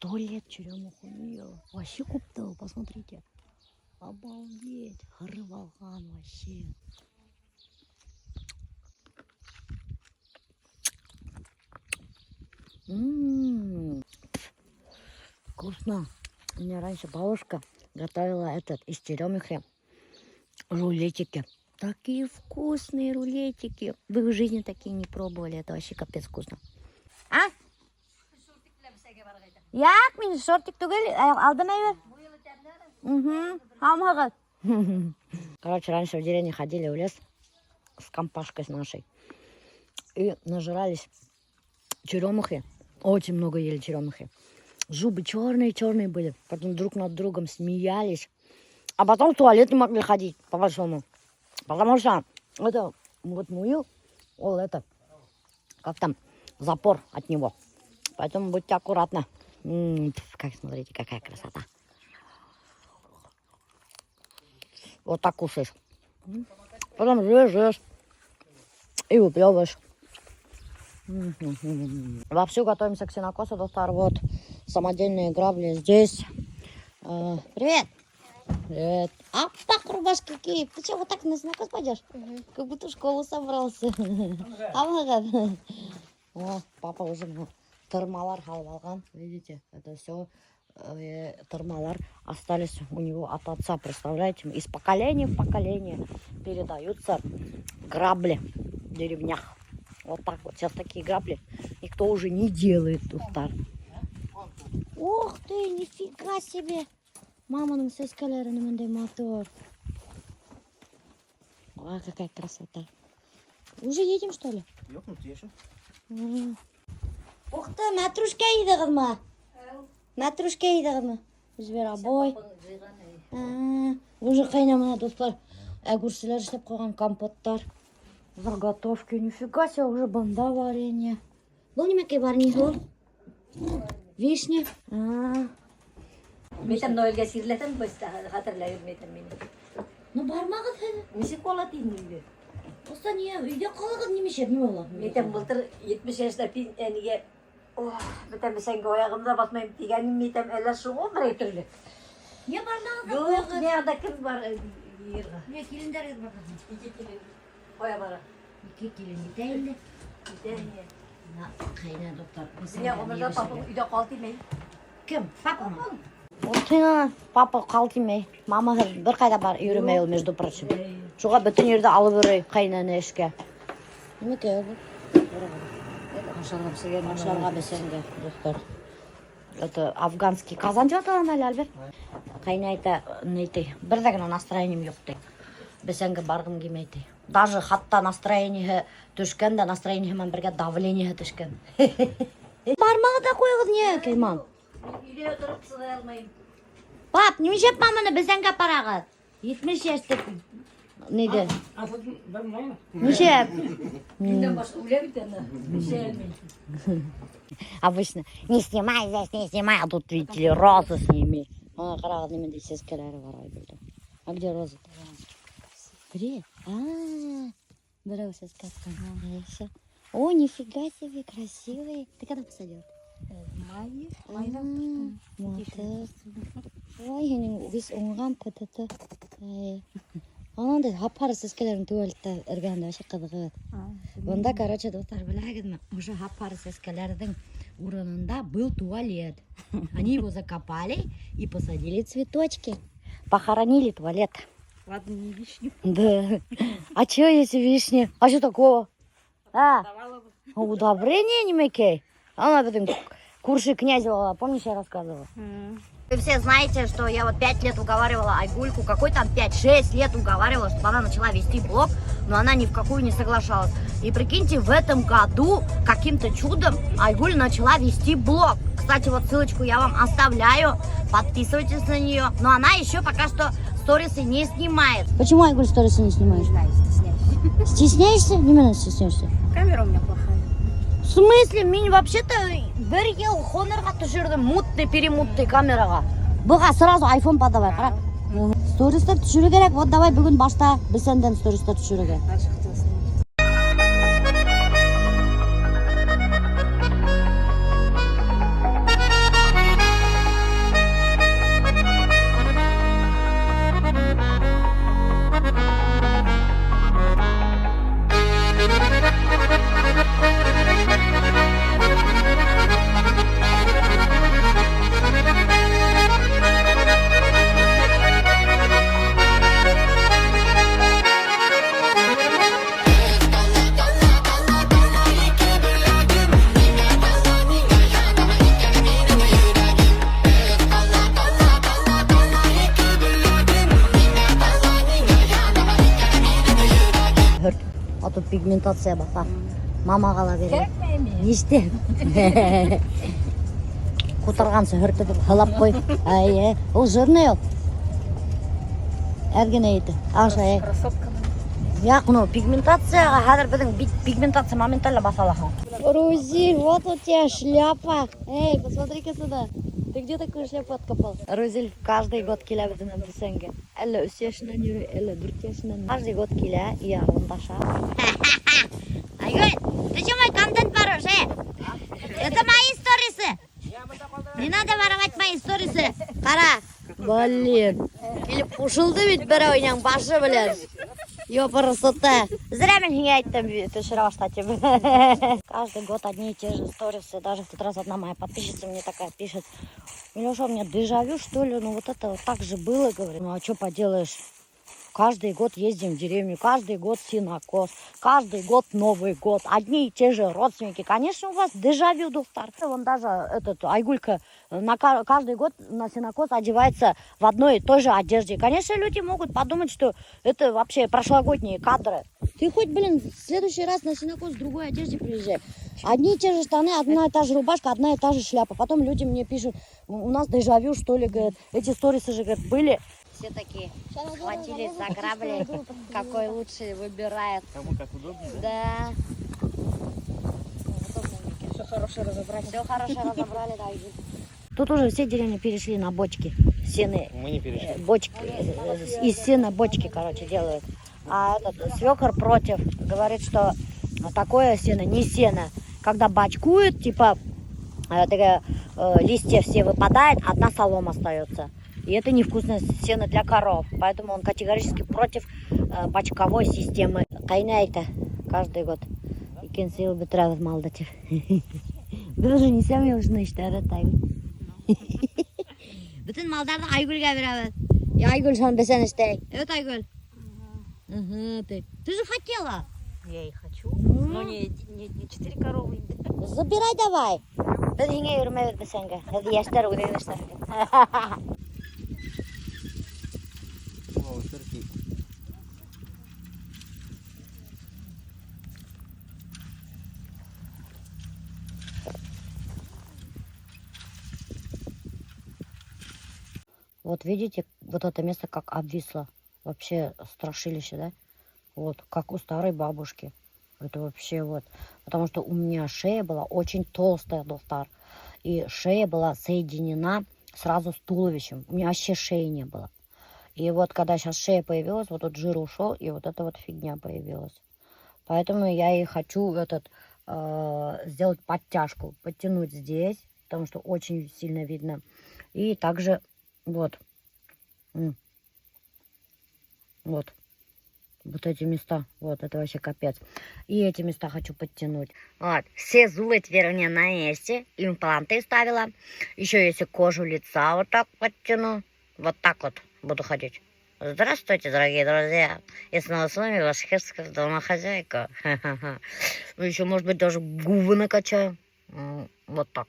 100 лет черемуха у нее. Вообще купта, посмотрите. Обалдеть. Рыбалган вообще. Вкусно. У меня раньше бабушка готовила из черемухи рулетики. Такие вкусные рулетики. Вы в жизни такие не пробовали. Это вообще капец вкусно. А? Як, мен шортик түгел, алдым әйбер. Короче, раньше в деревне ходили в лес с компашкой с нашей. И нажрались черемухи. Очень много ели черемухи. Зубы черные-черные были. Потом друг над другом смеялись. А потом в туалет не могли ходить, по-большому. Потому что это вот муил, как там, запор от него. Поэтому будьте аккуратны. Как, смотрите, какая красота. Вот так кушаешь. Потом жешь и выплевываешь. Вовсю готовимся к сенокосу, доктор. Вот самодельные грабли здесь. Привет! Привет. А так рубашки какие? Ты что, вот так на сенокос пойдешь? Как будто в школу собрался. О, папа уже тормалар халвалган. Видите, это все тормалар остались у него от отца. Представляете, из поколения в поколение передаются грабли в деревнях. Вот так вот. Сейчас такие грабли никто уже не делает тут. Ух ты, нифига себе! Маманың сескалерінің мотор. А, какая красота. Уже едем, что ли? Ух ты, матрушка едіғыз ма? Матрушка едіғыз ма? Зверобой. Уже қайнамына достар. Огурцелер істеп қойған компоттар. Заготовки. Нифига себе, уже банда варенье. Бұл немеке варенье? Вишня. Метем Ноэльге сирлетем бөстә хәтерләйем метем мине. Ну бармагыз хәзер. Ничек кала тинде? Оста не өйдә калыгыз нимеше ни була? Метем былтыр 70 яшьтә әнигә бетәм сәнгә аягымда басмыйм дигән метем әллә шуңа бер төрле. Не бармагыз? Юк, не анда кем бар йырга. Не килендәрегез бар. Ике килен. Кая бара? Ике килен итәле. Итәне. На кайна доктор. Менә гомердә папа өйдә калды мей. Кем? Папа. Вот папа калтимей. Мама бір қайда бар үйремей ол, между прочим. Шуға бүтін ерді алып өрей қайнаны ішке. Неке ол? Ашарға бесенге, доктор. Это афганский казан деп аталан әлі әлбір. Қайнайты нейті. Бірдігіна настроением жоқ дейк. Бесенге барғым келмейді. Даже хатта настроение түшкен де настроениемен бірге давление түшкен. Бармағы да қойғыз не, Кейман? Үйдә отырып сыдай алмайым. Пап, немеше маманы бізенге парағыз? 70 яшьтік. Нейді? Неше? Үйден башқа үлем итәне. Обычно. Не снимай здесь, не снимай. А тут, видите ли, розы с ними. Қарағыз неменде сескелері бар. А где розы? Где? Здорово, сескаска. О, нифига себе, красивые. Ты когда посадил? Майдан. Ой, весь оңған пытыты. Анандай хапары сескелерін туалетті іргенде вообще қызығы. Онда, короче, достар, біләгіз ме? Уже хапары сескелердің урынында был туалет. Они его закопали и посадили цветочки. Похоронили туалет. Ладно, не вишню. Да. А что если вишни? А что такого? Удобрение немекей? Она потом курсы Князева, помнишь, я рассказывала? Вы все знаете, что я вот 5 лет уговаривала Айгульку, какой там 5-6 лет уговаривала, чтобы она начала вести блог, но она ни в какую не соглашалась. И прикиньте, в этом году каким-то чудом Айгуль начала вести блог. Кстати, вот ссылочку я вам оставляю, подписывайтесь на нее. Но она еще пока что сторисы не снимает. Почему, Айгуль, сторисы не снимаешь? Стесняешься? Именно стесняешься? Камера у меня плохая. В смысле? Мен вообще-то бір ел хонорға түшірдім, мутный-перемутный камераға. Бұға сразу айфон подавай, қарап. Стористер түшіру керек, вот давай бүгін башта біз сенден стористер түшіруге. пигментация бақа. Мама қала береді. Tekmeyi. Не істеп? Құтырған сүртіп қалап қой. Ай, ол жирный ол. Әргене еті. Ақша, Кроссовка. Яқ, ну, пигментацияға қазір біздің пигментация моментально басалахан. Рузиль, вот у тебя шляпа. Эй, посмотри-ка сюда. Ты где такую шляпу откопал? Рузиль каждый год келя біздің әмтісенге. Әлі үсешінен жүрі, әлі бүртешінен. Каждый год келя, и арындаша. Айгүл, ты что мой контент порушишь? Это мои сторисы. Не надо воровать мои сторисы. Қара. Блин. Келіп қушылды бит бір ойнан башы білер. Ёпарасота. Зря мен не айтам, ты широста тебе. Каждый год одни и те же сторисы. Даже в тот раз одна моя подписчица мне такая пишет. Милюша, у меня дежавю, что ли? Ну вот это вот так же было, говорю. Ну а что поделаешь? Каждый год ездим в деревню, каждый год сенокос, каждый год Новый год. Одни и те же родственники. Конечно, у вас дежавю, достар. Вон даже Айгулька на каждый год на сенокос одевается в одной и той же одежде. Конечно, люди могут подумать, что это вообще прошлогодние кадры. Ты хоть, блин, в следующий раз на сенокос в другой одежде приезжай. Одни и те же штаны, одна и та же рубашка, одна и та же шляпа. Потом люди мне пишут, у нас дежавю, что ли, говорят. Эти сторисы же, говорят, были. Все такие схватились за грабли, какой лучше выбирает. Кому как удобнее, да? Да. Все хорошее разобрать. Все хорошо разобрали, да. Тут уже все деревни перешли на бочки. Сены, Мы не перешли. бочки, из сена бочки, короче, делают. А этот свекор против, говорит, что такое сено не сено. Когда бочкуют, типа, листья все выпадают, одна солома остается. И это невкусное сено для коров. Поэтому он категорически против бочковой системы. Кайнайта каждый год. И кенсил бы травят малдатив. Даже не сам я уже начинаю тайм. Bütün mallarda Aygül'e beraber. Ya Aygül sen de sen iste. Evet Aygül. Ты же хотела. Я и хочу. Но не 4 коровы. Забирай давай. Biz hinge yürüme verdi senge. Hadi yaşlar uğrayışlar. О, сырки. Вот видите, вот это место как обвисло. Вообще страшилище, да? Вот, как у старой бабушки. Это вообще вот. Потому что у меня шея была очень толстая, достар. И шея была соединена сразу с туловищем. У меня вообще шеи не было. И вот когда сейчас шея появилась, вот тут жир ушел, и вот эта вот фигня появилась. Поэтому я и хочу сделать подтяжку. Подтянуть здесь, потому что очень сильно видно. И также вот. Вот. Вот эти места. Вот, это вообще капец. И эти места хочу подтянуть. Вот. Все зубы теперь у меня на месте. Импланты ставила. Еще если кожу лица вот так подтяну. Вот так вот буду ходить. Здравствуйте, дорогие друзья. И снова с вами ваша херская домохозяйка. Еще, может быть, даже губы накачаю. Вот так.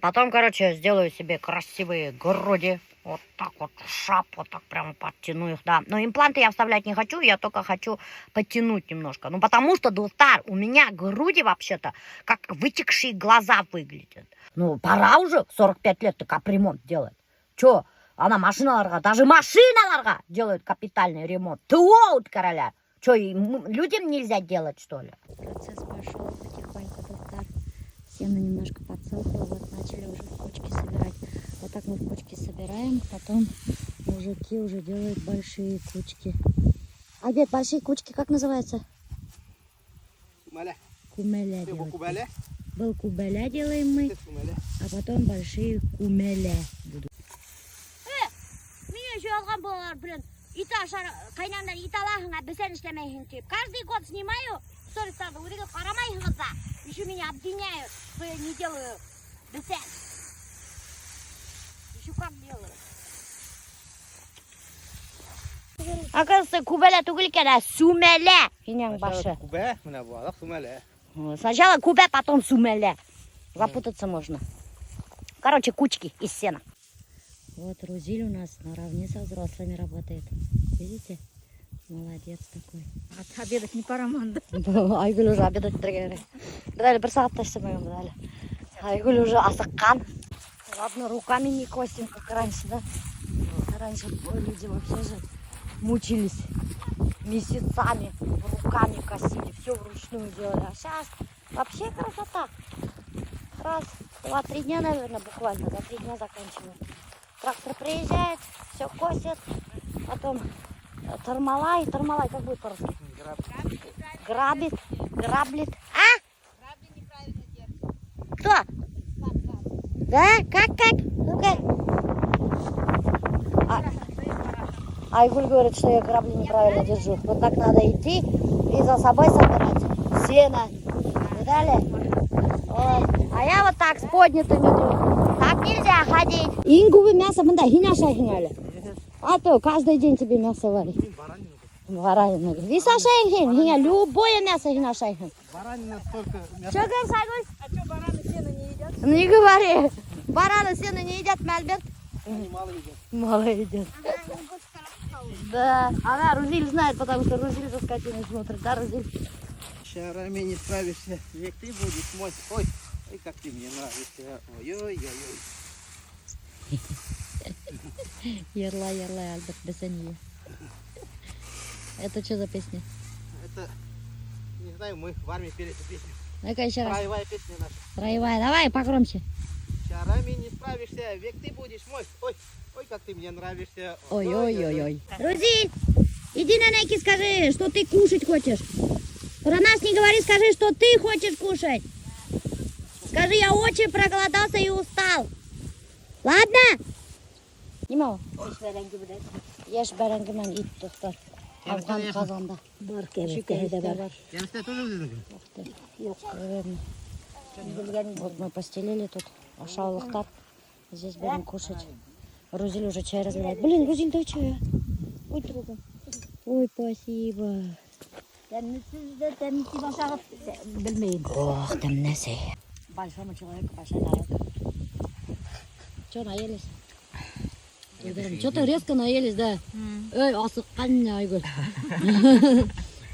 Потом, короче, сделаю себе красивые груди. Вот так вот, шап, вот так прямо подтяну их, да. Но импланты я вставлять не хочу, я только хочу подтянуть немножко. Ну, потому что, Дулстар, у меня груди вообще-то как вытекшие глаза выглядят. Ну, пора уже, 45 лет, так капремонт делать. Че, она машиналарға, даже машиналарға делают капитальный ремонт. Тыоут, короля. Че, людям нельзя делать, что ли? Процесс пошел потихоньку, Дулстар. Сено немножко подсохло, вот начали уже в кучки собирать. Вот так мы в кучки собираем, потом мужики уже делают большие кучки. А где большие кучки, как называется? Кумаля. Кумеля Ты делать. кубаля? Был кубеля делаем мы, а потом большие кумеля будут. Меня еще алған болар, блин. Кайнамдан ит алахыңа бісен іштемейхін деп. Каждый год снимаю сторисарды, өреге қарамайхыңызда. Еще меня обвиняют, что я не делаю бісен. Еще как делаю. Оказывается, кубеля тугілкені сумеле. Инең башы. Кубе, мына балақ сумаля. Сначала кубе, потом сумеле. Запутаться можно. Короче, кучки из сена. Вот Рузиль у нас наравне со взрослыми работает. Видите? Молодец такой. Обедать не пора, манда. Айгүл уже обедать бітірген. Бідәлі бір сағатта істемеген бідәлі. Айгүл уже асыққан. Ладно, руками не косим, как раньше, да? Раньше люди вообще же мучились месяцами, руками косили, все вручную делали. А сейчас вообще красота. Раз, 2-3 дня, наверное, буквально, за 3 дня заканчиваем. Трактор приезжает, все косит, потом тормалай, как будет по-русски? Граблит. А? Кто? Да? Как? Ну-ка. Айгуль говорит, что я грабли неправильно держу. Вот так надо идти и за собой собирать сено. Видали? Вот. А я вот так с поднятыми тут. Так нельзя ходить. Ингубы мясо, мында хиняша хиняли. А то каждый день тебе мясо варить. Баранину. Висашайхин, хиня, любое мясо хиняшайхин. Баранина столько мяса. Что говоришь, Айгуль? А что, бараны сено не едят? Не говори. Бараны сено не едят, Мальберт. Они мало едят. Мало едят. Да, она Рузиль знает, потому что Рузиль за скотиной смотрит, да, Рузиль? Шарами не справишься. Век ты будешь мой. Ой, как ты мне нравишься. Ой-ой-ой. Ерла, Альберт, без нее. Это что за песня? Это, не знаю, мы в армии пели эту песню. Ну-ка еще раз. Краевая песня наша. Краевая, давай погромче. Шарами не справишься, век ты будешь мой. Ой, как ты мне нравишься. Ой-ой-ой-ой. Рузиль, иди на найки, скажи, что ты кушать хочешь. Про нас не говори, скажи, что ты хочешь кушать. Скажи, я очень проголодался и устал. Ладно? Не могу. Еш бәрәңгімен ит тоқтар. Афган қазанда. Бар Шикарите бар. бар. Кемсте тоже взяли? Наверное. Вот мы постелили тут ашаулықтар. Здесь будем кушать. Рузиль уже чай разливает. Блин, Рузиль, дай чая. Ой, другом. Ой, спасибо. Ох, там наси. Большому человеку большая тарелка. Че, наелись? Что-то резко наелись, да? Эй, асыққан Айгүл.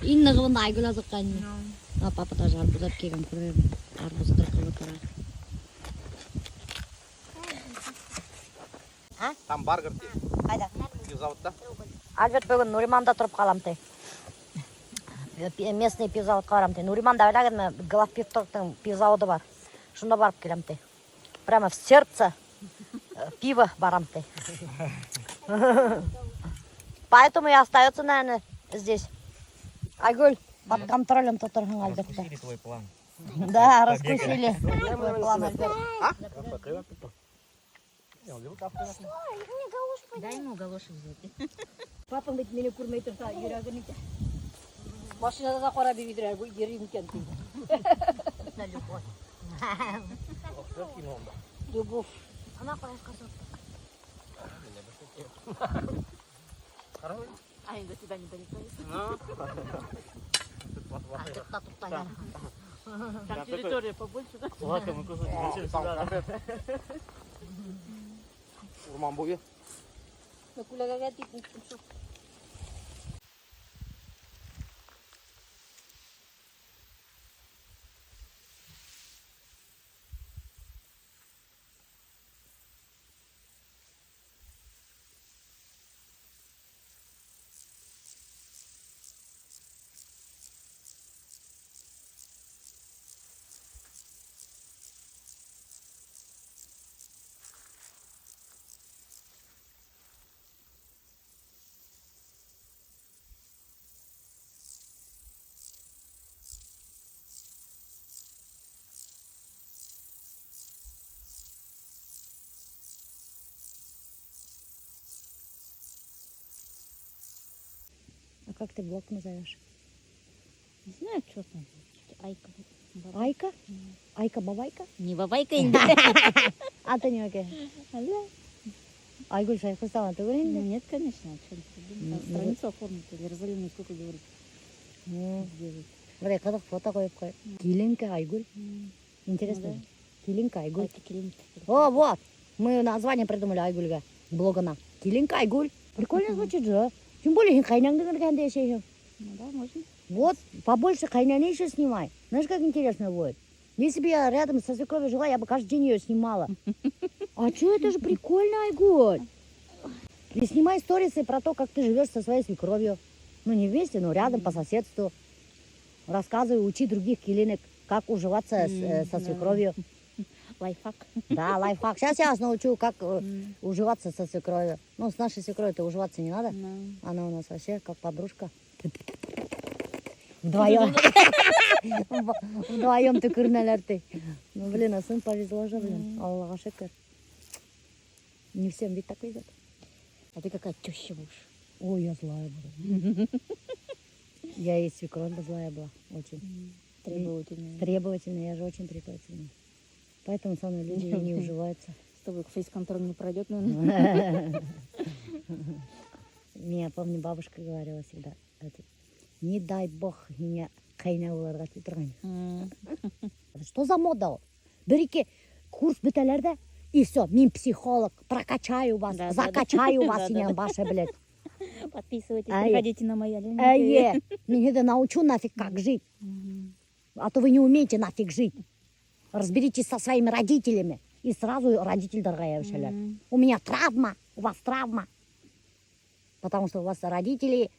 Инна ғылында Айгүл асыққан. А папа тоже арбуз алып келген көрермін. Арбуз қырқылы тұрады. Там баргар те. Қайда? Пивзаводта. Альберт бүгін Нуриманда тұрып қалам ты. Местный пивзаводқа барам ты. Нуриманда ойлағын главпивторгтың пивзаводы бар. Шында барып келем ты. Прямо в сердце пиво барам ты. Поэтому и остается, наверное, здесь. Айгуль, под контролем Татархан Альберта. Раскусили твой план. Да, раскусили твой план, Альберт. Дай ему галоши взять. Папам бит мені көрмей тұрса, үйрегін екен. Машинада да қора бейдірер, бұл ерін екен. Любовь. Она поискала. А они до тебя не долетают. Там территория побольше, да? Урман бойы. Күләгәгә типін күпсу. А как ты блок назовешь? Не знаю, что там. Айка. Айка? Айка-бабайка? Не бабайка. А ты не окей. Айгуль, шайхустама, ты говоришь? Ну нет, конечно. Страницу оформить или разоленную сколько говорит. Смотри, когда фото қойып қой. Килинка Айгуль. Интересно. Килинка Айгуль. О, вот. Мы название придумали Айгульга. Блогана. Килинка Айгуль. Прикольно звучит же. Тем более, ну да, можно. вот, побольше хайняны еще снимай. Знаешь, как интересно будет? Если бы я рядом со свекровью жила, я бы каждый день ее снимала. А что, это же прикольно, Айгуль. И снимай сторисы про то, как ты живешь со своей свекровью. Ну, не вместе, но рядом, по соседству. Рассказывай, учи других килинок, как уживаться со свекровью. Лайфхак. Да, лайфхак. Сейчас я вас научу, как уживаться со свекровью. Ну, с нашей свекровью-то уживаться не надо. Она у нас вообще как подружка. Вдвоем. Вдвоем ты кырналар ты. Ну, блин, а сын повезло же, блин. Аллаха шикар. Не всем ведь так везет. А ты какая теща будешь? Ой, я злая была. Я и свекровь злая была. Очень. Требовательная. Требовательная, я же очень требовательная. Поэтому со мной люди не уживаются. С тобой фейс-контроль не пройдет, наверное. Мне, помню, бабушка говорила всегда, не дай бог меня кайнауларға тұрған. Что за мода ол? Бір-екі курс бітелерді, и все, мен психолог, прокачаю вас, закачаю вас, сенен башы білет. Подписывайтесь, приходите на мои линейки. Мен это научу нафиг как жить. А то вы не умеете нафиг жить. Разберитесь со своими родителями. И сразу родительдарға явшалар. У меня травма, у вас травма. Потому что у вас родители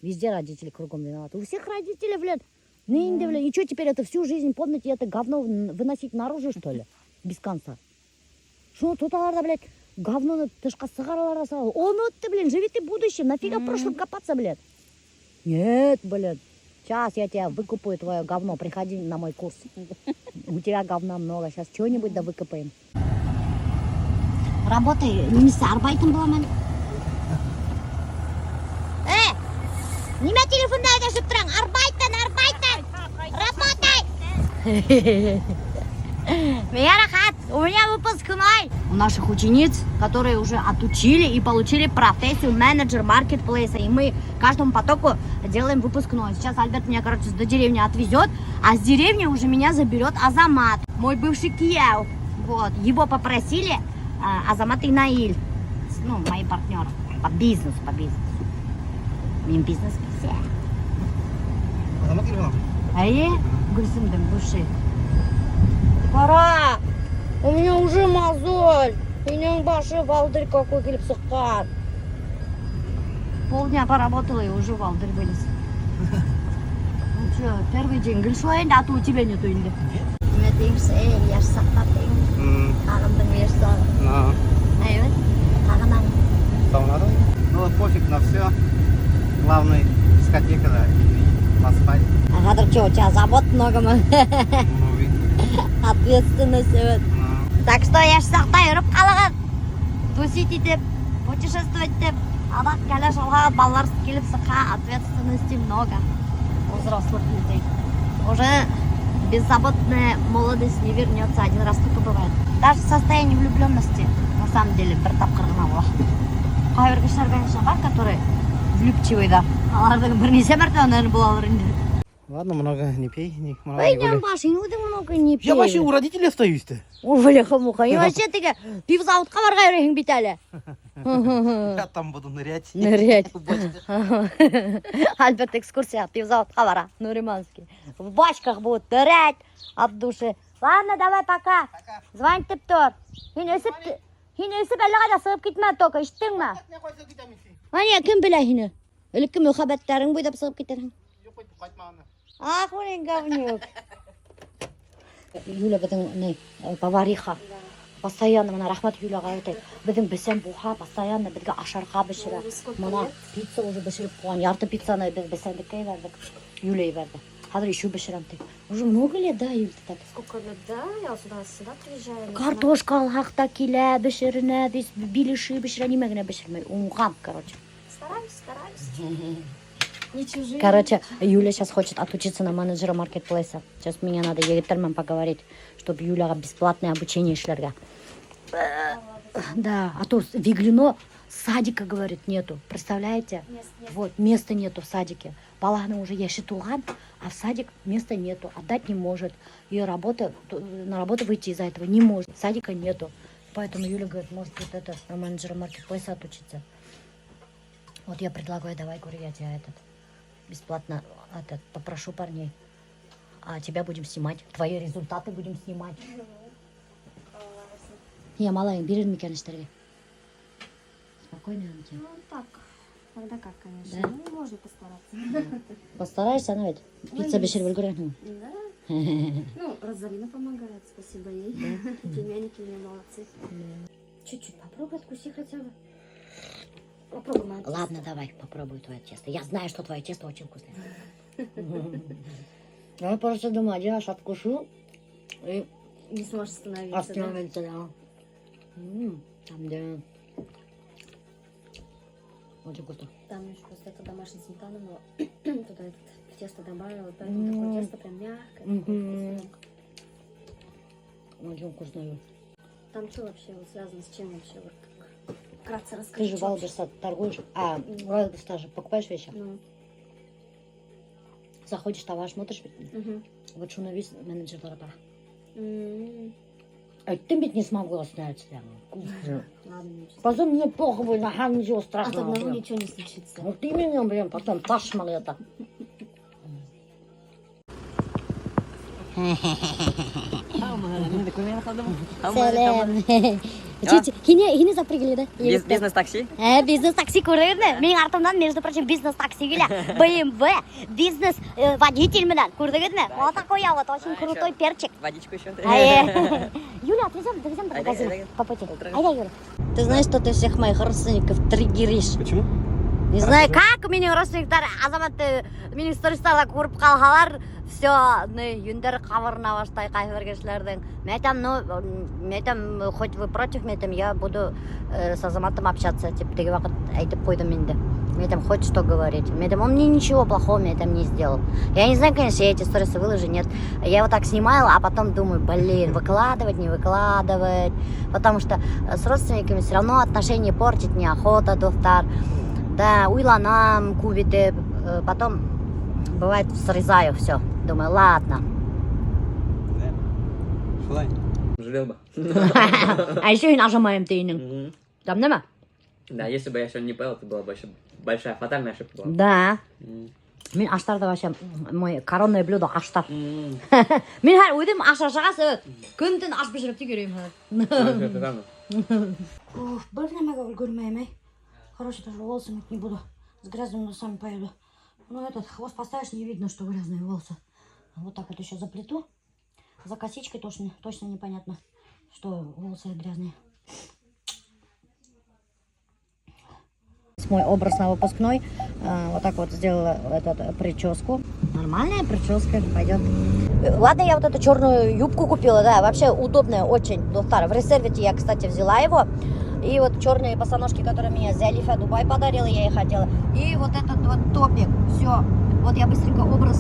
везде родители кругом виноваты. У всех родители, блядь. И что теперь это всю жизнь помните это говно выносить наружу, что ли? Без конца. Что тут, блядь, говно тышка сыгаралар салу. Ты, блин, живите будущим. Нафига в прошлом копаться, блядь? Нет, блядь. Сейчас я тебя выкупаю, твое говно. Приходи на мой курс. У тебя говна много. Сейчас что-нибудь да выкопаем. Работай, немесе арбайтын боламын. Неме телефонда айтышып тұрың? Арбайтын! Работай! Меня рахат, у меня выпускной. У наших учениц, которые уже отучили и получили профессию менеджер маркетплейса. И мы каждому потоку делаем выпускной. Сейчас Альберт меня, короче, до деревни отвезет, а с деревни уже меня заберет Азамат, мой бывший Киев. Вот, его попросили Азамат и Наиль, ну, мои партнеры по бизнесу, Мен бизнес все. Азамат келіп алам. Гүлсімдің бывший. Пора! У меня уже мозоль. Менің башы валдырь какой келіп сыққан. Полдня поработала и уже валдырь вылез. Ну что, первый день. Гүлшуа енді, а то у тебя нету енді. Мен дейміз, я ж сақтап деймін. Ағымдың версуалы. Айвет, ағынан. Саунада? Ну вот пофиг на все. Главное, дискотека, да, и поспать. Ага, так что, у тебя забот много, Ну, видно. ответственность. Так что я ж сақта үріп қалаған. Тусить етіп, путешествовать етіп, адақ кәлі жалға балалар келіп сыққа, ответственности много у взрослых людей. Уже беззаботная молодость не вернется, один раз только бывает. Даже в состоянии влюбленности, на самом деле, бір тапқыр ғана болады. Қайбір кішілер, конечно, бар, которые влюбчивый, да. Алардың бірнеше мәртебе, наверное, была врынды. Ладно, много не пей, много Ой, не гуляй. не, Маша, ну ты много не пей. Я вообще у родителей остаюсь-то. Ой, бляха-муха. И вообще ты пивзаводқа барғай үрейін бит әлі. Я там буду нырять. Нырять. Альберт экскурсия, пивзаводқа бара, Нуриманский. В бачках будут нырять от души. Ладно, давай пока. Звонтып тұр. Сен өсіп әлі қайда сығып кетме тока, іштің ма? Ане, кім білә сені? Үлкі мұхаббаттарың бойдап сығып кетерің. Ах, блин, говнюк. Юля, бітің, повариха. Постоянно, мына рахмат Юляға өтей. Бітің бісен бұға, постоянно бітгі ашарға бішірі. Мына пицца уже бішіріп қуған. Ярты пиццаны біз бісендікке вердік. Юлей верді. Қазір еще бішірім тек. Уже много лет, да, Юль, ты так? Сколько лет, да? Я сюда приезжаю. Картошка алғақта келе, бішіріне, биліші бішірі, немегіне бішірмей. Умған, короче. Стараюсь. Не чужие. Короче, Юля сейчас хочет отучиться на менеджера маркетплейса. Сейчас мне надо егеттермен поговорить, чтобы Юляға бесплатное обучение шлерга. Да, а то Виглино садика, говорит, нету. Представляете? Нет. Вот, места нету в садике. Балағына уже яши туған, а в садик места нету. Отдать не может. Ее на работу выйти из-за этого не может. Садика нету. Поэтому Юля говорит, может вот это на менеджера маркетплейса отучиться. Вот я предлагаю, давай, говорю, я тебя бесплатно попрошу парней. А тебя будем снимать. Твои результаты будем снимать. Я малая, берем микрофон. Спокойно, Антон. Ну, так. Когда как, конечно. Да? Ну, можно постараться. Постарайся, она ведь. Пицца без шербельгуряхну. Да. Ну, Розалина помогает, спасибо ей. Племянники у меня молодцы. Чуть-чуть попробуй, откуси хотя бы. Попробуй мое тесто. Ладно, давай, попробуй твое тесто. Я знаю, что твое тесто очень вкусное. Я просто думаю, один раз откушу и Не сможешь остановиться, да? остановиться, да. Там, да. Очень вкусно. Там еще просто это домашняя сметана была. Туда в тесто добавила, поэтому такое тесто прям мягкое. Очень вкусно. Там что вообще вот связано с чем вообще? Вот как? Вкратце Ты расскажи. же в что вообще? Валберса торгуешь. А, в Валберса же покупаешь вещи. Ну, Заходишь, товар смотришь. мгм. Вот что навис менеджер пара. М, Ты ведь не смогу снять. Ладно, ничего. Потом мне плохо будет, ага, ничего От страшного. одного блин. ничего не случится. Вот именно, блин, потом пашмал это. Сәлем. Хине запрыгали, да? Бизнес-такси? Бизнес-такси көрдіңіз? Менің артымдан, между прочим, бизнес-такси келе. BMW, бизнес-водитель менен. Көрдіңіз? Вот такой я вот, очень крутой перчик. Водичку еще? Юля, довезем до магазина айда. по пути. Айда, Юля. Ты знаешь, что ты всех моих родственников триггеришь? Почему? Не знаю, как менің родственниктер азаматты менің стористарда көріп қалғалар, все, юндер қабырына баштай қайбір кешілердің. Мен айтам, хоть вы против, я буду с азаматом общаться, типа, теге вақыт айтып қойдым енді. Мен хоть что говорить. Он мне ничего плохого не сделал. Я не знаю, конечно, я эти сторисы выложу, нет. Я его так снимала, а потом думаю, блин, выкладывать, не выкладывать. Потому что с родственниками все равно отношения портить неохота, достар. Да, уйланам, кубите, потом бывает срезаю все. Думаю, ладно. Шулай. Жалел бы. А еще и нажимаем тейнинг. Там нема? Да, если бы я сегодня не поел, это была бы еще большая фатальная ошибка была. Да. Мен аштарда вообще мой коронное блюдо аштар. Мен her uyudum aşağı шығасы күнтін аш пішіріп те көреймін. Бір немеге үлгермеймін. Короче, даже волосы мыть не буду. С грязными волосами поеду. Ну, этот хвост поставишь, не видно, что грязные волосы. Вот так вот еще заплету. За косичкой точно непонятно, что волосы грязные. Мой образ на выпускной. Вот так вот сделала прическу. Нормальная прическа пойдет. Ладно, я вот эту черную юбку купила, да, вообще удобная очень. В Ресервите я, кстати, взяла его. И вот черные босоножки, которые мне Залифа Дубай подарила, я их одела. И вот этот вот топик. Все. Вот я быстренько образ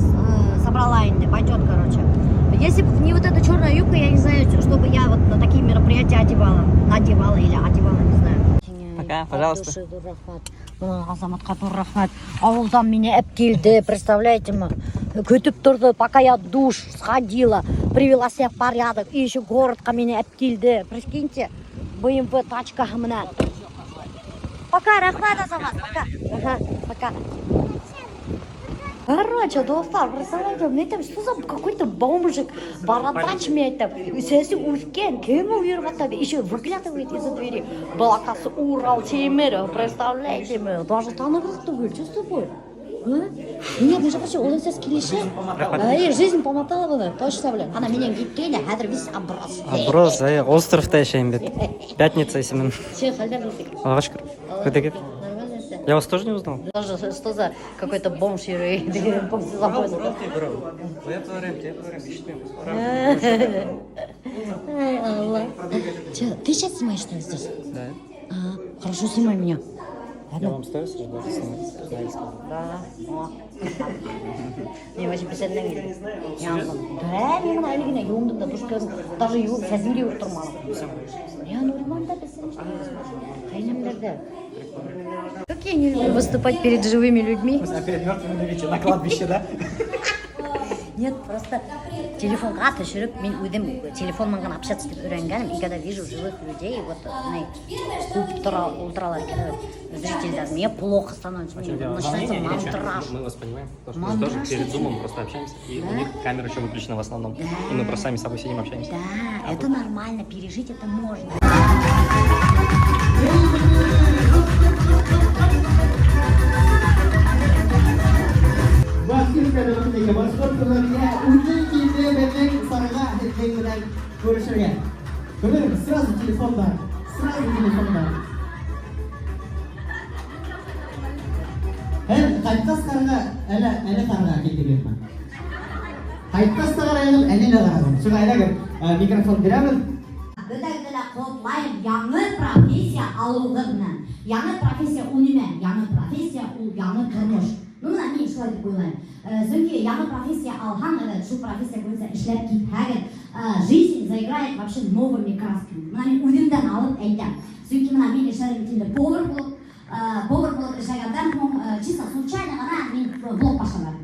собрала, пойдет, короче. Если бы не вот эта черная юбка, я не знаю, чтобы я вот на такие мероприятия надевала или одевала, не знаю. Пока, пожалуйста. Азаматқа рахмат. Ауылдан меня келді, представляете ма? Күтіп тұрды, пока я в душ сходила, привела себя в порядок, и еще городқа меня келді. Прикиньте, BMW тачка мына. Пока, рахмат, Азамат, пока. Ага, пока. Короче, достар, представляете, мне там что за какой-то бомжик, бородач мне там, сәсі үлкен, кем уйырғатта, еще выглядывает из-за двери. Балакасы Урал темір, представляете, даже танығықты бөл, что с тобой? Нет, между прочим, ол сәс келеші. Жизнь помотала бы, точно, блин. Она меня гиттелі, әдір весь образ. Образ, островта яшайын бет. Пятница есімен. Че, қалдар дейсік? Алға шүкір. Көтекеп. Я вас тоже не узнал. Даже что за какой-то бомж забой. Ай, Аллах. Че, ты сейчас снимаешь, что ли, здесь? Да. Хорошо, снимай меня. Я вам сторис же даже снимать. Да. О. Не, вообще писать на видео. Да, мен мына әлігіне юымдым да, даже юым сәзімде ұртырмалым. Я нормально писать. Қайнамдарды. Как я не люблю выступать перед живыми людьми. Перед мертвыми на кладбище, да? Нет, просто телефонға түшіріп, мен өзім телефонмен ғана общаться деп үйренгенім, и когда вижу живых людей, вот ультралар, зрителей, мне плохо становится. Начинается мандраж. Мы вас понимаем, потому что мы тоже перед зумом просто общаемся, и у них камера еще выключена в основном, и мы просто сами с собой сидим, общаемся. Да, это нормально, пережить это можно. Сразу телефон бар. Қайтқастарға әлі қарға келдіретін. Қайтқастағар әйгіл әлі қарағым. Шыға әлі микрофон беремін. Бөтәгілі қотлайым, яңы профессия алуғығынан. Яңы профессия унимен, яңы профессия ол яңы тұрмыш. Мына мен шылай деп ойлайым. Сөңке яңы профессия алған, шу профессия бойынша ішлеп кетпәген. Жизнь заиграет вообще новыми красками. Мына мен өзімден алып әйтем. Сөңке мына мен ішәрі повар болып ішәгендан чисто случайно ғана мен блог башладым.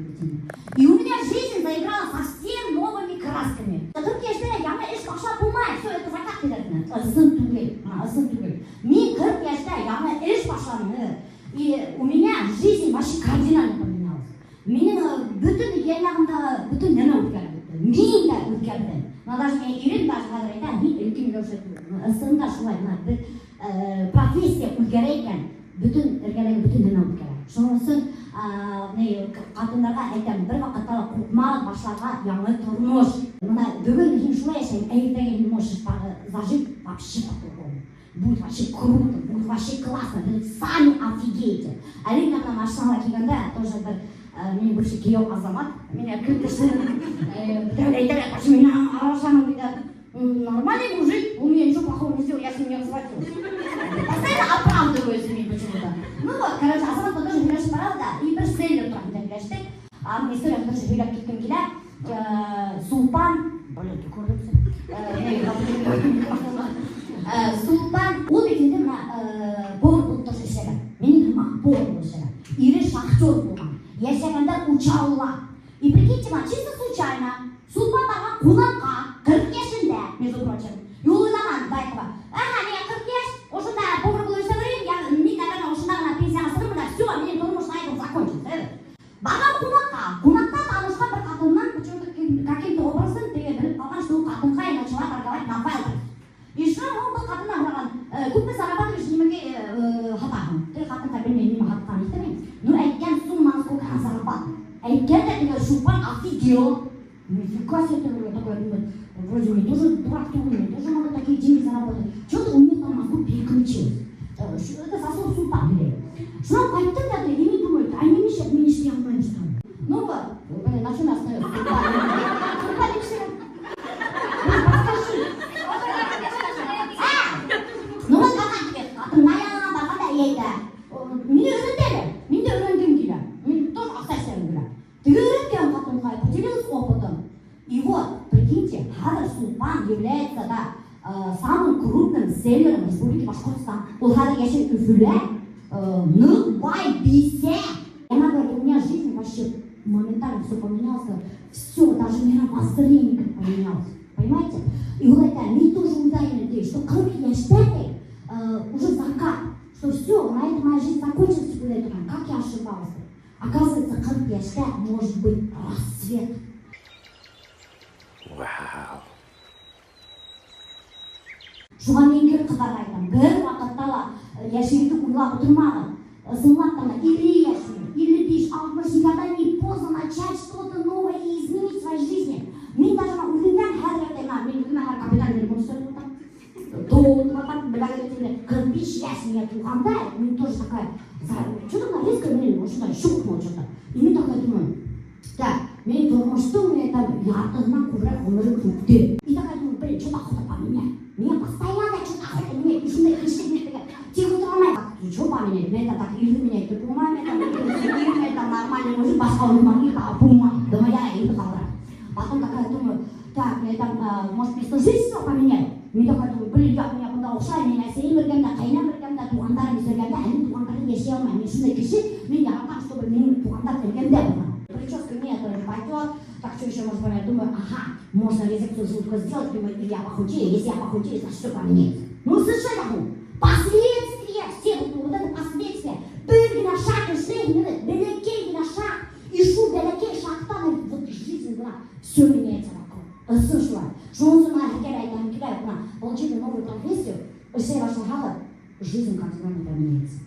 И у меня жизнь заиграла совсем новыми красками. Тут яшьтә яңа эш башлап булмай, все это закат киләтне. Сын түгел. Мен 40 яшьтә яңа эш башладым. И у меня жизнь вообще кардинально поменялась. Менің бүтін янағымда бүтін нені өткерді. Мен де өткерді. Даже мен үйрен даже қазір айтам, мен үлкен көрсетті. Сында шулай, профессия үлгере екен, бүтін іргелегі бүтін нені өткерді. Шонысын қатындарға айтам, бір вақытта қоқмалы башларға яңы тұрмыш. Бүгін мен шулай яшайым, әйелдегі не можешь зажить вообще по-другому. Будет вообще круто, будет вообще классно, вы сами офигеете. Алина на машинала келгенде тоже бір менің бывший күйеу азамат, меня күтіші, айтады, почему меня арашаның дейді. Нормальный мужик, он мне ничего плохого не сделал, я с ним не разводилась. Постоянно оправдываю себе почему-то. Ну вот, короче, азамат тоже билеші барады, и бір селлер тұратын деп билештік. Аның история тоже билеп кеткен келе, Сулпан, Султан, ол бекенде мына повар болып тұршы ішеді. Менің повар болып ішеді. Ири шахтер болған. Яшағанда учаула. И прикиньте, чисто случайно, Султан баған қонаққа 40 яшында, между прочим. И ол ойлаған Байкова. Мен 40 яш, осында повар болып ішті берейін, мен, наверное, осында ғана пенсияға сырым, да все, менің тұрмышын айтып закончится. Баған қонақта танышқан бір қатыннан, каким-то образом, біліп қалған, что қатынға и начала торговать на файлах. И что он был қатына ұраған, көппе зарабатываешь немеге хатағын. Ты қатынға білмейін, неме хатқан естемейін. Ну, әйткен сумманы сколько она зарабатывает. Әйткен де Шулпан офигел. Нифига себе, такой, вроде у меня тоже дурак, у меня тоже надо такие деньги заработать. Что-то у меня там мозгу переключилось. Это совсем Шулпан билет. Что он қайтты да, и не думает, а не мешает, мне не шляпаем, что ли. Ну вот, на чем остается Шулпан не шляпаем. Ну вот баған деп, қатынға яңа баған да ейді. Мені үйрендері, мен де үйренгім келі. Мен тоже ақса істерім келі. Ты үйренген қатынға, поделилась опытом. И вот, прикиньте, Хадр Сулпан является самым крупным селлером Республики Башкортостан. Он Хадр яшен үфілі, бай, бисе. Я говорю, у меня жизнь вообще моментально все поменялось. Все, даже мировоззрение как поменялось. Понимаете? И вот это, мы тоже уверены, что 40 яшьтәй уже закат, что все, на этом моя жизнь закончилась, как я ошибалась. Оказывается, 40 яшьтәй может быть рассвет. Вау. Шуға мен кер қыздарға айтам, бір вақытта яшеуді ойлап отырмағын. Зылаттана, или яшеу, или 5-60, никогда не поздно начать что-то новое и изменить в своей жизни. Мен даже өзімден хәзірден, мен өзіме әр капиталден bunu сөйлеп отырмын. Тоғылдың біләгетінде 45 яшіне туғанда, мен тоже такая, что-то резко мен осындай шоқ что-то. И мен такая думаю, так, мен тұрмыштың мен там яртығынан көбірек өмірі көпте. И такая думаю, блин, что-то охота поменять. Меня постоянно что-то охота менять, ушындай кішілік тек отырмай. Что поменять? Мен так или менять, ты понимаешь, это нормальный мужик, басқа өмірмаңы понимаю. Думаю, я иду қалдырам. Потом такая думаю, так, я там, может, место жительства поменять? Мен такая думаю, блин, я бұнда ұқсай, мен әсейін өргенде, қайнам өргенде, туғандарым өргенде, әлі туғандарым ешей алмай. Мен шындай кіші, мен яратам, чтобы менің туғандар өргенде бұна. Прическа мне тоже пойдет, Так что еще можно понять? Думаю, ага, можно резекцию желудка сделать, думаю, и я похудею. Если я похудею, значит, что поменяется? Ну, совершенно последствия всех, вот это последствия. Бürgi на шаг, и шаг, белякей на шаг, и шу белякей шагтан, вот жизнь, да, все меняется вокруг. Слышала? Что он сюда кидает, получили новую профессию, все ваши халы, жизнь кардинально поменяется.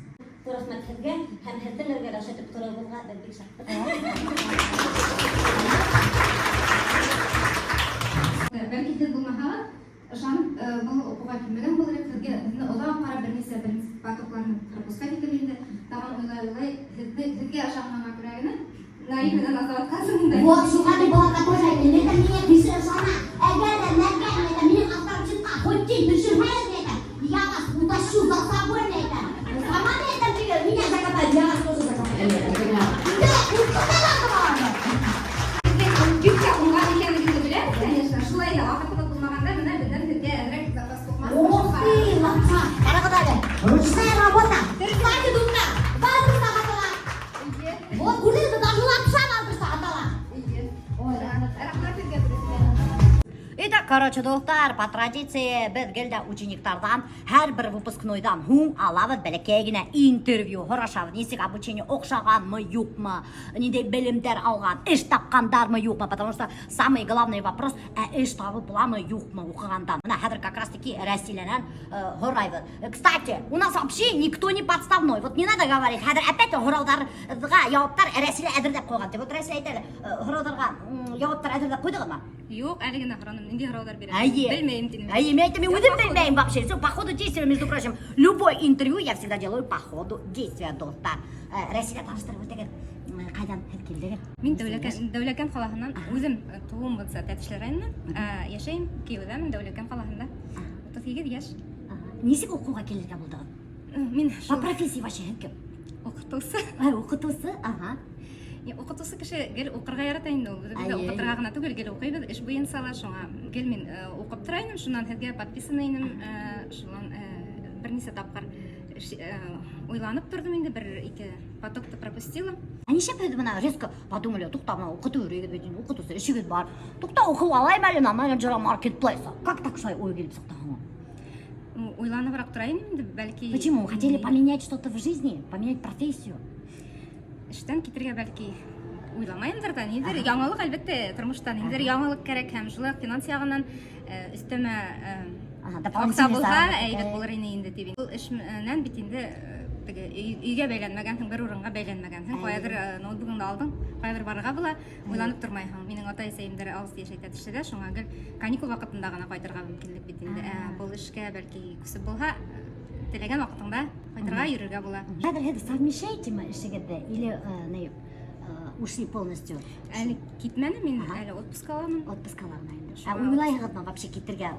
Belki de bulmaha, şan bu okuğa kimden bulur etkiye, ola para birisi patuklarını kırpıska dikilinde, tamam olay, hizde aşağıma kurayına, naimden azat kazımında. Вот, шугали была такой же, это мне пишет сама, это мне авторчик, хоть ты пишешь, это, я вас утащу за собой, это, сама это меня закопать, я вас тоже закопаю. Да, Türkçe okumak kendini bilir, конечно, şulay da vakıfta bulmaganda bana bizden Türkçe ezrek zapas kokmaz. Ух ты, лапша, каракатали, ручная работа, кстати, думка, бабушка готова. Вот, курсы, даже лапша бабушка готова. Ой, рахмат Türkçe bilirsin. Итак, короче, достар, по традиции, біз келді учениктардан, әрбір выпускнойдан хуң алабыз бәлекейгіне интервью, хорашабыз, несік обучение оқшаған мы, юқ мы, недей білімдер алған, іш тапқандар мы, юқ мы, потому что самый главный вопрос, іш табып бұла мы, юқ мы оқығандан. Мына хәдір как раз таки рәсиленен хорайбыз. Кстати, у нас вообще никто не подставной, вот не надо говорить, хәдір опять хораударға жауаптар рәсиле әдірдеп қойған. Вот рәсиле айтады, хораударға жауаптар әдірдеп қойдығы ма? Yok, әлігін ағыраным, ненде ағыраудар береді. Әйе. Білмеймін деймін. Әйе, мен айтамын, өзім білмеймін вообще. Все, по ходу действия, между прочим, любой интервью я всегда делаю по ходу действия, достар. Рәсиле таныстырып өтеген, қайдан келдеген? Мен Дәулекән қаласынан өзім туым болса тәтішлер районынан яшайым, күйеуім Дәулекән қаласында. 32 яш. Несік оқуға келерге болдығын? Мен По профессии вообще кім? оқытусы. Оқытусы, ага. Оқытусы кіші гел оқырға яратайын ол. Бізді оқытырға ғана түгел гел оқиды. Іш бұйын сала шоңа гел мен оқып тұрайным, шунан хәзге подписанайным, шунан бірнесе тапқар ойланып тұрдым енді, бір-екі потокты пропустила. Неше біз мына резко подумали, тоқта мына оқыту үрегі бетін, оқытусы ішігіз бар. Тоқта оқып алайым әлі на менеджера маркетплейса. Как так шай ой келіп сақтағын? Ойланыбырақ тұрайын енді, бәлки... Почему? Хотели поменять что-то в жизни? Поменять профессию? Іштен кетерге бәлки ойламайымдар да, нендер яңалық әлбетте тұрмыштан, нендер яңалық керек һәм жылы финанс жағынан үстеме вақта болға әйбет болыр енді дебен. Бұл ішімнен бит енді үйге бәйләнмәгәнсің, бір орынға бәйләнмәгәнсің, қоядыр ноутбугыңды алдың, қоядыр барыға бұла, ойланып тұрмайсың. Менің ата-әсәйімдер алыс еш айтады ішті де, шоңа гіл каникул вақытында ғана қайтырға мүмкінлік бит енді. Бұл ішке бәлки күсіп болға, телеген вақытыңда қайтырға йөрергә була. Хәзер совмещаете ма эшегезне или ушли полностью? Әлі китмәне, мен әлі отпуск аламын. Отпуск аламын инде. Уйлайһығызмы вообще китергә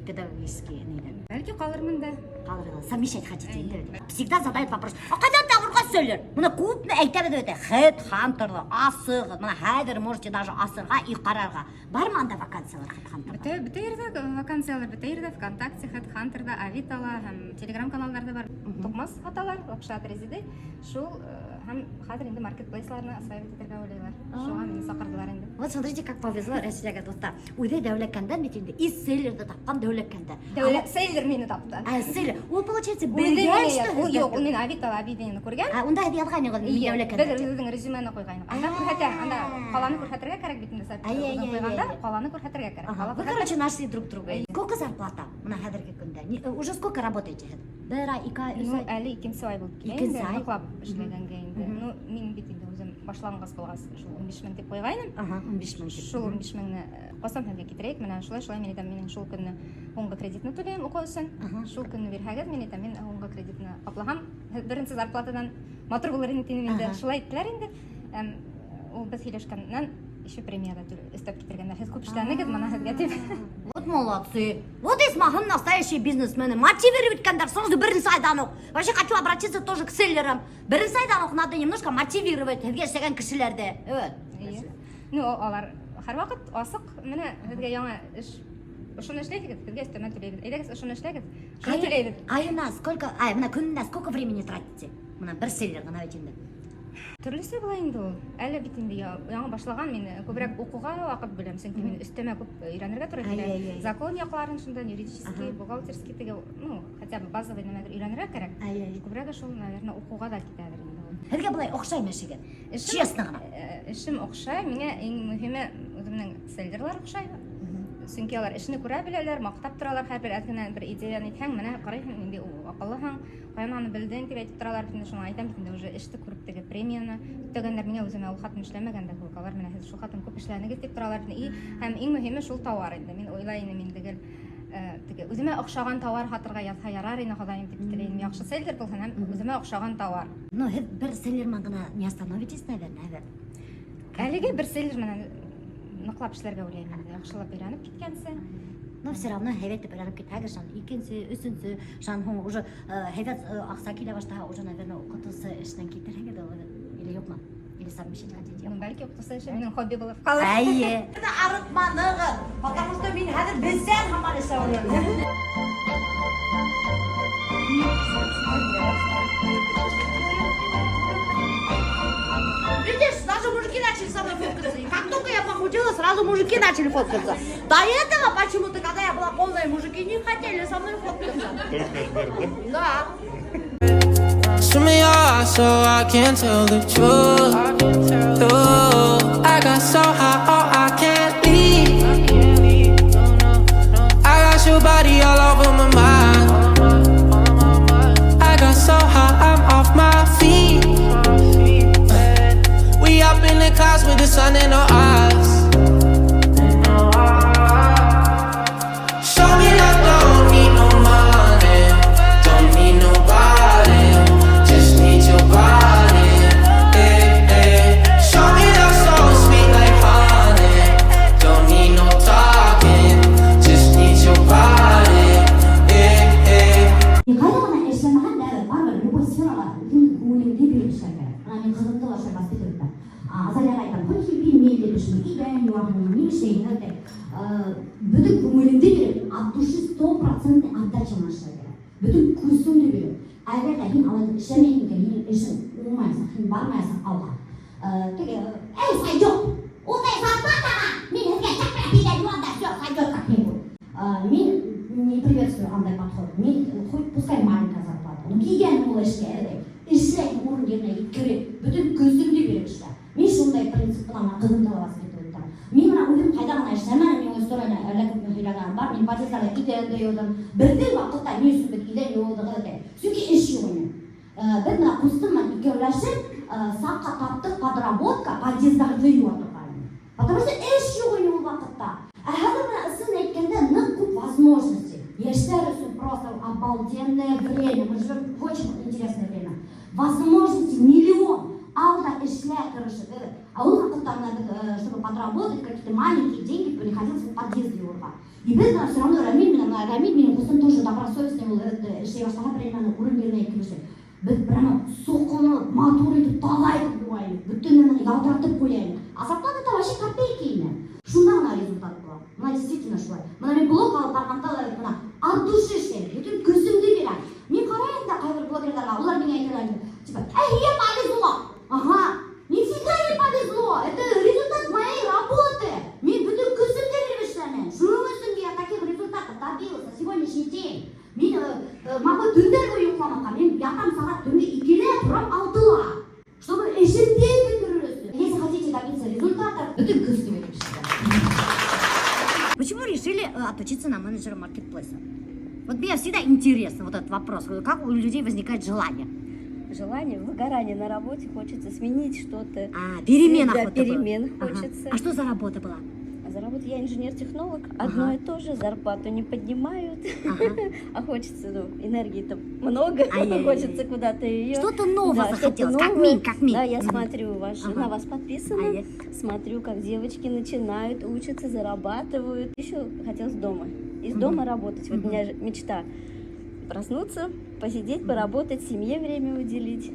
педагогический нейден? Бәлки қалырмын да. Қалырға, совмещать хотите инде. Всегда задают вопрос. Қайдан тағырға сөйлер? Мына көпне әйтәбез өте. Headhunter'ды асығыз. Мына хәзер можете даже асырға и қарарға. Бар ма анда вакансиялар Headhunter'да? Бөтә ердә вакансиялар, бөтә ердә ВКонтакте, Headhunter'да, Авитала һәм Telegram каналларда бар. Тукмас хаталар, акча адресиде. Шул һәм хәзер инде маркетплейсларны асайып итәргә уйлыйлар. Шуңа мине сакырдылар инде. Вот смотрите, как повезло Рәсиләгә достар. Үзе Дәүләкәндән бит инде селлерды тапкан Дәүләкәндә. Дәүләт селлер мине тапты. Селлер. Ул получается белгән что. Юк, ул мин Авитала Абидине күргән. Унда һәди алган инде Дәүләкәндә. Без үзенең резюмены куйган. Анда күрһәтә, анда каланы күрһәтергә кирәк бит инде сәпәт. Каланы күрһәтергә кирәк. Вы, короче, нашли друг друга. Сколько зарплата на хәзерге көндә? Уже сколько работаете? Бер ай, 2 ай, 3 Ну, ай. әле икенче ай булды. Икенче ай. Йоклап эшләгәнгә инде. Ну, мин бит инде үзем башлангыч булгас, шул 15 мең дип куйгайным. 15 мең. Шул 15 меңне касан һәмгә китерәйек, менә шулай мен әйтәм, минең шул көнне 10 кредитны түләйм уку өчен. Шул көнне бирһәгез, мен әйтәм, мин 10 кредитны каплагам. Беренче зарплатадан матур булыр инде инде. Шулай иттеләр инде. Ул без һиләшкәннән еще премия өстәп китергәннәр. Һез күп эшләнегез, моны һезгә дип. Вот молодцы. Вот исмаһын настоящие бизнесмены. Мотивировать кандар сразу беренче айдан ук. Вообще хочу обратиться тоже к селлерам. Беренче айдан ук надо немножко мотивировать һезгә эшләгән кешеләрдә. Evet. Ну, алар һәрвакыт асык, менә һезгә яңа эш ошоны эшләйсез, һезгә өстәмә түләйбез. Әйдәгез ошоны эшләгез. Шуны түләйбез. Айына сколько, менә көненә сколько времени тратите? Менә бер селлер гына бит инде. Төрлесе була инде ул. Әле бит инде яңа башлаган, мин күбрәк укуга вакыт бөләм, сөнки мин өстәмә күп өйрәнергә туры килә. Закон якларын шунда, юридический, бухгалтерский теге, ну, хотя бы базовый нәмәдер өйрәнергә кирәк. Күбрәк шул, наверное, укуга да китәдер инде ул. Һеҙгә былай оҡшаймы эшегеҙ? Честно гына. Эшем оҡшай, миңә иң мөһиме үҙемнең селдерлар оҡшай. Сөнки алар эшне күрә беләләр, маҡтап торалар, һәр бер әҙгенә бер идеяны итһәң, менә ҡарайһың, инде аҡыллыһың, ҡайҙан аны белдең дип әйтеп торалар, бит инде шуны әйтәм бит инде уже эште күреп теге премияны үтәгәндәр миңә үземә ул хатын эшләмәгән дә кеүек, алар менә һеҙ шул хатын күп эшләнегеҙ дип торалар, һәм иң мөһиме шул тауар инде. Мин уйлай инем инде теге үземә оҡшаған тауар һатырға яҙһа ярар ине Хоҙайым дип теләйем. Яҡшы селдер булһын һәм үземә оҡшаған тауар. Ну, һеҙ бер селлерман ғына не остановитесь, наверное, Әлегә бер селдер менән ныҡлап эшләргә уйлайым инде. Яҡшылап өйрәнеп киткәнсе. Но все равно һәйбәт өйрәнеп китһәгеҙ, шан икенсе, өсөнсө, шан һуң уже һәйбәт аҡса килә башлаһа, уже, наверное, уҡытыусы эштән китерһегеҙ или юҡмы? Или совмещать хотите? Бәлки уҡытыусы эше минең хобби булып ҡалыр. Әйе. Арытманығыҙ, потому что мин хәҙер бездән һаман эшләүләр. Видишь, даже мужики начали со мной фоткаться. И как только я похудела, сразу мужики начали фоткаться. До этого почему-то, когда я была полная, мужики не хотели со мной фоткаться. Да. Swim in your eyes so I can't tell the truth. I got so high, oh, I can't leave. I got your body all over my mind. I got so high, I'm off my feet. We up in the clouds with the sun in our eyes. Show me that don't need no money, don't need nobody, just need your body. Hey, hey. Show me that so sweet like honey, don't need no talking, just need your body. Hey, hey. Қайда ғана эшләмәгән дә барбер любой сферала күңелеңде биреп эшләргә. Ана мин кызымды ла шулай бастырып та. Азалияға айтам, «Һәр билмей дип эшне, идән юармын, ни эшләйһең дә». Бүтән күңелеңде биреп, от души 100% отдача эшләргә. Бүтән күңелеңде биреп. Әгәр дә һин алай эшләмәйсәң, һин эшен уңмайсың, һин бармайсың алға. Теге, «Эй, сайдёк! Ундай зарплатага! Мин һеҙгә чакыра бидән юанда, всё, сайдёк как не будет». Мин не приветствую андай подход. Мин хоть пускай маленькая зарплата. Но кигән ул эшкә, эшләйһең урын еренә еткереп, бүтән күңелеңде биреп эшлә. Мин шундай принцип белән кызымды ла воспитывать итәм. Мин менә үҙем ҡайҙа ғына эшләмәнем, мин историяны әллә күпме һөйләгәнем бар. Мин подъездда идән дә юдым. Берҙе ваҡытта ни өсөн бит идән юыдығыҙ дә. Сөнки эш юҡ ине. Беҙ менә ҡустым менән икәүләшеп саҡҡа таптыҡ подработка подъезддарҙы юа торғайны. Потому что эш юҡ ине ул ваҡытта. Ә хәҙер менә ысын әйткәндә ныҡ күп возможности. Яшьләр өсөн просто обалденное время. Мы живем в очень интересное время. Возможности миллион. Алда эшлә тырышып, а ул ваҡыттарында чтобы подработать какие-то маленькие деньги, приходилось в подъезд юрға. И беҙ все равно Рамиль минең ҡустым тоже добросовестный ул эшләй башлаған премияны урын бирмәй килешә. Беҙ прямо соҡонып, матур итеп, таза итеп юайбыҙ, бөтөн нәмәне ялтыратып ҡуяйбыҙ. А зарплата вообще копейки ине. Шунда ғына результат була. Мына действительно шулай. Мына мин блог алып барғанда мына от души эшләйм, бөтөн көсөмдө бирәм. Мин ҡарайым да ҡайбер блогерҙарға, улар миңә әйтәләр, типа, «Ей, повезло!» Ага, нифига не повезло, это результат моей работы. Мин бүтән көсөмдө биреп эшләнем. Шуның өсөн я таких результатов добился на сегодняшний день. Мин могу төндәр буе йоҡламаҫҡа, мин ятам сағат төнгө 2-лә, торам 6-ла. Чтобы эшемде бөтөрөрөсө. Если хотите добиться результатов, бүтән көстө биреп эшләгән. Почему решили отучиться на менеджера маркетплейса? Вот мне всегда интересно вот этот вопрос, как у людей возникает желание. Желание, выгорание на работе, хочется сменить что-то. Перемен Да, охота перемен была. хочется. А что за работа была? А за работу я инженер-технолог, одно и то же, зарплату не поднимают, а хочется, энергии-то много, хочется куда-то ее. Что-то новое захотелось, как мин. Да, я смотрю, на вас подписано, смотрю, как девочки начинают, учатся, зарабатывают. Еще хотелось дома, из дома работать, вот у меня мечта. Проснуться, посидеть, поработать, семье время уделить.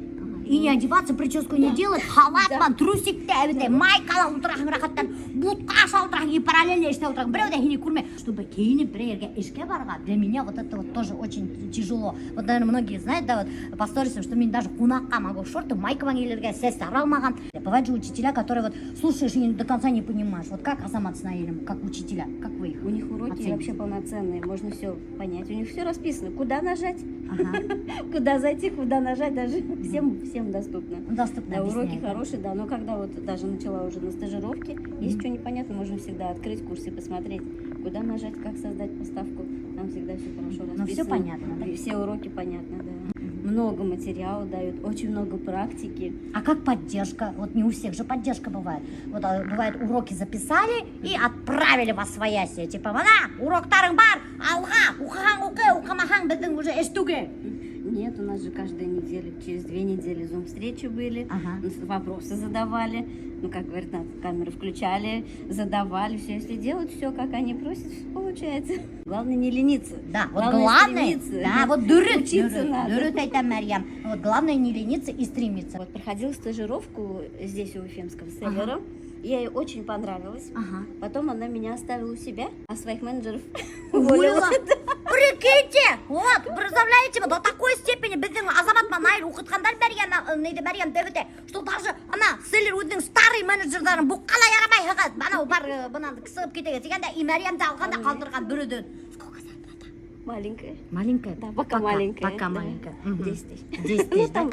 И не одеваться, прическу не делать, халатман, трусикте, майкала ултырахың рахаттан, бутқа шалтырахың и параллельно іште ултырахың, біреу де хине көрме. Чтобы кейініп бір ерге ішке барға, для меня вот это вот тоже очень тяжело. Вот, наверное, многие знают, да, вот по сторисам, что мне даже кунаққа могу шорты, майкамен келерге, сәс аралмаған. Бывают же учителя, которые вот слушаешь и до конца не понимаешь. Вот как Азамат с Наилем, как учителя, как вы их? У них уроки оцените? вообще полноценные, можно все понять. У них все расписано, куда нажать, куда зайти, куда нажать, даже всем доступно. Доступно Да, уроки объясняют, да? хорошие, да, но когда вот даже начала уже на стажировке, если что непонятно, можем всегда открыть курс и посмотреть, куда нажать, как создать поставку, там всегда все хорошо расписано. Но все понятно, да? И все уроки понятно, да. Много материала дают, очень много практики. А как поддержка? Вот не у всех же поддержка бывает. Вот бывает, уроки записали и отправили вас свояси. Типа, вона, уроктарың бар, алға, ухаң уке, ухамахаң біздің уже эштуге. Нет, у нас же каждая неделя, через 2 недели зум-встречи были, вопросы задавали, ну, как говорят, камеры включали, задавали, все, если делать все, как они просят, все получается. Главное не лениться. Да, вот главное, да, вот дурит, учиться надо. дурит это Марьям. Вот главное не лениться и стремиться. Вот проходила стажировку здесь у Уфимского селлера, ей очень понравилось, потом она меня оставила у себя, а своих менеджеров уволила. Прикиньте, вот, представляете, до такой степени біздің Азамат Наиль оқытқандар Марьям дәбіте, что даже ана селлер өзінің старый менеджерларын бұққала ярамай хығыз, банау бар, бұнан кісігіп кетеге дегенде, и Марьямды алғанда қалдырған бүріден. Сколько зарплата? Маленькая. Маленькая? Да, пока маленькая. Пока да. маленькая. 10 тысяч. 10 Ну, тысяч, да? там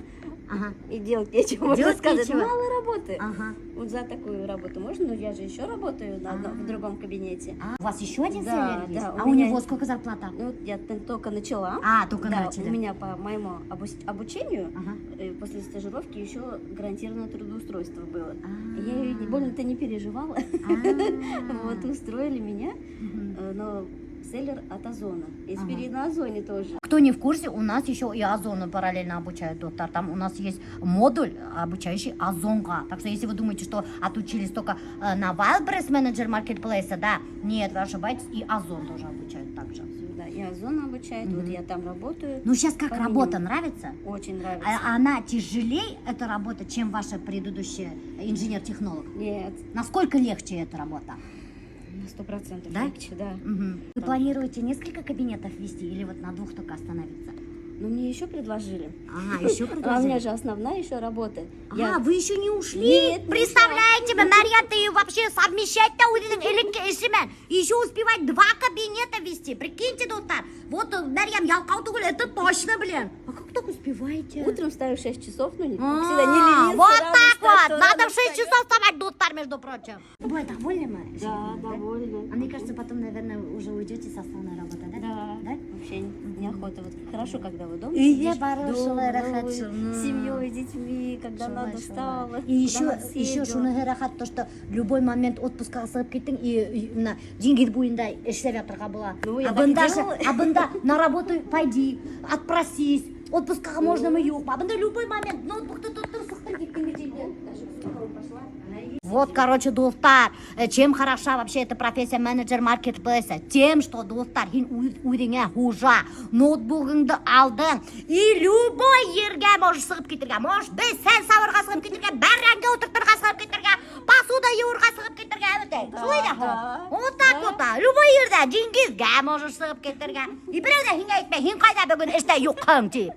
и делать нечего, можно Делать сказать. нечего. Мало работы. Ага. Вот за такую работу можно, но я же еще работаю в другом кабинете. У вас еще один Да, селлер есть? да, А у у меня- него сколько зарплата? Ну, я только начала. Только Да, начали. у меня по моему обучению Ага. после стажировки еще гарантированное трудоустройство было. Я ее больно-то не переживала. Вот устроили меня, но селлер от Озона. И теперь и на Озоне тоже. Кто не в курсе, у нас еще и Озону параллельно обучают, доктор. Там у нас есть модуль, обучающий Озонга. Так что если вы думаете, что отучились только на Wildberries Manager Marketplace, да, нет, вы ошибаетесь, и Озон тоже обучают также. Да, и Озон обучает, вот я там работаю. Ну сейчас как По работа, минимуму. нравится? Очень нравится. А она тяжелее, эта работа, чем ваша предыдущая инженер-технолог? Нет, Насколько легче эта работа? на 100% Да? легче, да. Вы планируете несколько кабинетов ввести или вот на 2 только остановиться? Но мне еще предложили. Еще А у меня предложили? же основная еще работа. Вы еще не ушли? Нет, не Представляете, Марьям, ты вообще совмещать-то еще успевать 2 кабинета вести. Прикиньте, доктор. Вот, Марьям, это точно, блин. А как так успеваете? Утром ставлю 6 часов, ну, как всегда, не лениться. Вот рано так встать, вот. то Надо рано в 6 встать. часов вставать, доктор, между прочим. Вы довольны, Марьям? Да, довольна. А мне кажется, потом, наверное, уже уйдете со основной работы, да? Да, Да? вообще неохота. Вот хорошо, когда вы дома И я сидишь, хорошая, дома, рахат, новый, с семьей, с детьми, когда надо, встала. И еще съездила. шуны рахат, то, что любой момент отпуска сығып кеттің и на деньги бойында ішлеп жатырға была. Ну, я А так и бында делала. на работу пойди, отпросись, отпускаға можно мы юқ. А бында любой момент ноутбукты тұттыр сықтыр кеттің кетейді. Вот, короче, достар, чем хороша вообще эта профессия менеджер маркетплейса? Тем, что, достар, хин үйреңе хужа, ноутбугыңды алдың, и любой ерге можешь сығып кетірге, можешь біз сән сауырға сығып кетірге, бәрәңге отыртырға сығып кетірге, посуда еуырға сығып кетірге, өте. Солай да, вот так вот, любой ерде, Дингизге можешь сығып кетірге. И біреуде хин айтпай, хин қайда бүгін іште юқың деп.